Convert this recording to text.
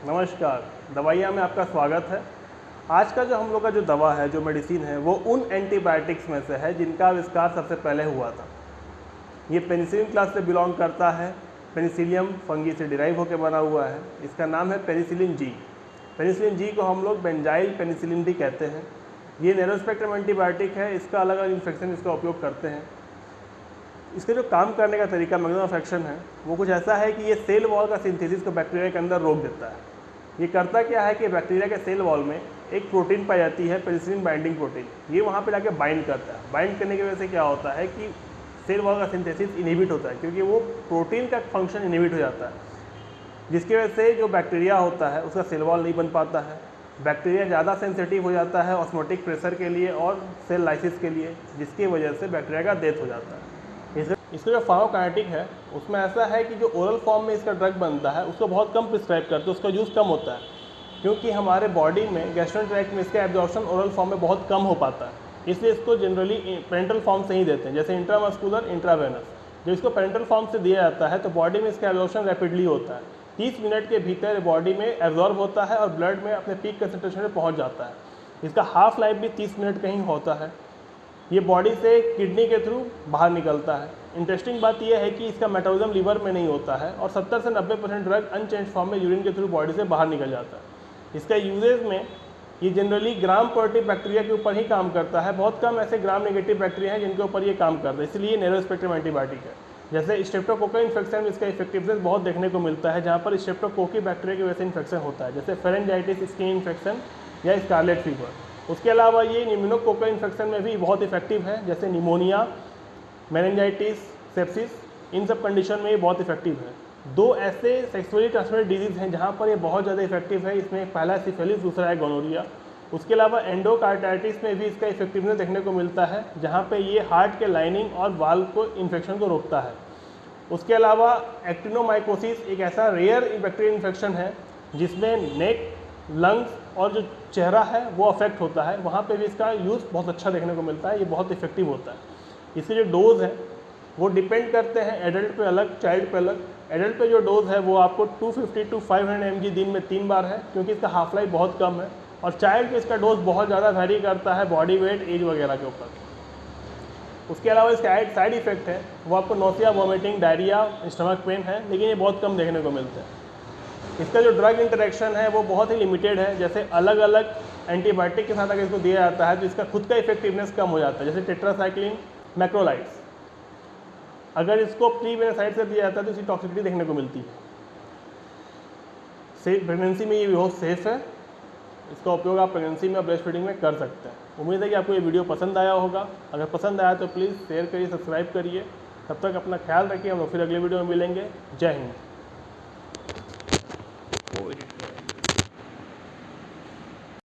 नमस्कार। दवाइयाँ में आपका स्वागत है। आज का जो हम लोग का जो दवा है, जो मेडिसिन है, वो उन एंटीबायोटिक्स में से है जिनका आविष्कार सबसे पहले हुआ था। ये पेनिसिलिन क्लास से बिलोंग करता है। पेनिसिलियम फंगी से डिराइव होकर बना हुआ है। इसका नाम है पेनिसिलिन जी। पेनिसिलिन जी को हम लोग बेंजाइल पेनिसिलिन भी कहते हैं। ये नैरो स्पेक्ट्रम एंटीबायोटिक है। इसका अलग अलग इन्फेक्शन इसका उपयोग करते हैं। इसका जो काम करने का तरीका, मैकेनिज्म ऑफ एक्शन है, वो कुछ ऐसा है कि ये सेल वॉल का सिंथेसिस को बैक्टीरिया के अंदर रोक देता है। ये करता क्या है कि बैक्टीरिया के सेल वॉल में एक प्रोटीन पाई जाती है, पेनिसिलिन बाइंडिंग प्रोटीन। ये वहाँ पे जाके बाइंड करता है। बाइंड करने की वजह से क्या होता है कि सेल वॉल का सिंथेसिस इनहिबिट होता है, क्योंकि वो प्रोटीन का फंक्शन इनहिबिट हो जाता है, जिसकी वजह से जो बैक्टीरिया होता है उसका सेल वॉल नहीं बन पाता है। बैक्टीरिया ज़्यादा सेंसिटिव हो जाता है ऑस्मोटिक प्रेशर के लिए और सेल लाइसिस के लिए, जिसकी वजह से बैक्टीरिया का डेथ हो जाता है। इसका जो फार्माकोकाइनेटिक है उसमें ऐसा है कि जो ओरल फॉर्म में इसका ड्रग बनता है उसको बहुत कम प्रिस्क्राइब करते हैं, उसका यूज़ कम होता है, क्योंकि हमारे बॉडी में गैस्ट्रोइंटेस्टाइनल ट्रैक्ट में इसका एब्जॉर्प्शन ओरल फॉर्म में बहुत कम हो पाता है। इसलिए इसको जनरली पेरेंटल फॉर्म से ही देते हैं, जैसे इंट्रामस्कुलर, इंट्रावेनस। जब इसको पेरेंटल फॉर्म से दिया जाता है तो बॉडी में इसका एब्जॉर्प्शन रैपिडली होता है। 30 मिनट के भीतर बॉडी में एब्जॉर्ब होता है और ब्लड में अपने पीक कंसंट्रेशन में पहुँच जाता है। इसका हाफ लाइफ भी 30 मिनट का ही होता है। ये बॉडी से किडनी के थ्रू बाहर निकलता है। इंटरेस्टिंग बात यह है कि इसका मेटाबॉलिज्म लीवर में नहीं होता है और 70 से 90% ड्रग अनचेंज फॉर्म में यूरिन के थ्रू बॉडी से बाहर निकल जाता है। इसका यूजेज में ये जनरली ग्राम पॉजिटिव बैक्टीरिया के ऊपर ही काम करता है। बहुत कम ऐसे ग्राम नेगेटिव बैक्टीरिया हैं जिनके ऊपर ये काम करता है, इसलिए नैरो स्पेक्ट्रम एंटीबायोटिक है। जैसे स्ट्रेप्टोकोकल इन्फेक्शन में इसका इफेक्टिवनेस बहुत देखने को मिलता है, जहाँ पर स्ट्रेप्टोकोकी बैक्टीरिया की वजह से इन्फेक्शन होता है, जैसे फेरेंजाइटिस, स्किन इन्फेक्शन या स्कारलेट फीवर। उसके अलावा ये न्यूमोकोकल इन्फेक्शन में भी बहुत इफेक्टिव है, जैसे निमोनिया, मेनिंजाइटिस, सेप्सिस। इन सब कंडीशन में ये बहुत इफेक्टिव है। दो ऐसे सेक्सुअली ट्रांसमिटेड डिजीज़ हैं जहाँ पर ये बहुत ज़्यादा इफेक्टिव है। इसमें पहला सिफिलिस, दूसरा है गोनोरिया। उसके अलावा एंडोकार्डाइटिस में भी इसका इफेक्टिवनेस देखने को मिलता है, जहाँ पे ये हार्ट के लाइनिंग और वाल्व को इन्फेक्शन को रोकता है। उसके अलावा एक्टिनोमाइकोसिस एक ऐसा रेयर बैक्टीरियल इन्फेक्शन है जिसमें नेक, लंग्स और जो चेहरा है वो अफेक्ट होता है। वहाँ पे भी इसका यूज़ बहुत अच्छा देखने को मिलता है। ये बहुत इफेक्टिव होता है। इसके जो डोज है वो डिपेंड करते हैं एडल्ट पे अलग, चाइल्ड पे अलग। एडल्ट पे जो डोज है वो आपको 250 to 500 mg दिन में 3 बार है, क्योंकि इसका हाफ लाइफ बहुत कम है। और चाइल्ड पे इसका डोज बहुत ज़्यादा वैरी करता है बॉडी वेट, एज वगैरह के ऊपर। उसके अलावा इसका साइड इफेक्ट है वो आपको nausea, vomiting, diarrhoea, stomach pain है, लेकिन ये बहुत कम देखने को मिलते हैं। इसका जो ड्रग इंटरेक्शन है वो बहुत ही लिमिटेड है। जैसे अलग अलग एंटीबायोटिक के साथ अगर इसको दिया जाता है तो इसका खुद का इफेक्टिवनेस कम हो जाता है, जैसे टेट्रासाइक्लिन, मैक्रोलाइड्स। अगर इसको प्रीवेनासाइड से दिया जाता है तो इसकी टॉक्सिसिटी देखने को मिलती है। सेफ प्रेगनेंसी में ये बहुत सेफ है। इसका उपयोग आप प्रेगनेंसी में और ब्रेस्ट फीडिंग में कर सकते हैं। उम्मीद है कि आपको ये वीडियो पसंद आया होगा। अगर पसंद आया तो प्लीज़ शेयर करिए, सब्सक्राइब करिए। तब तक अपना ख्याल रखिए। हम लोग फिर अगले वीडियो में मिलेंगे। जय हिंद।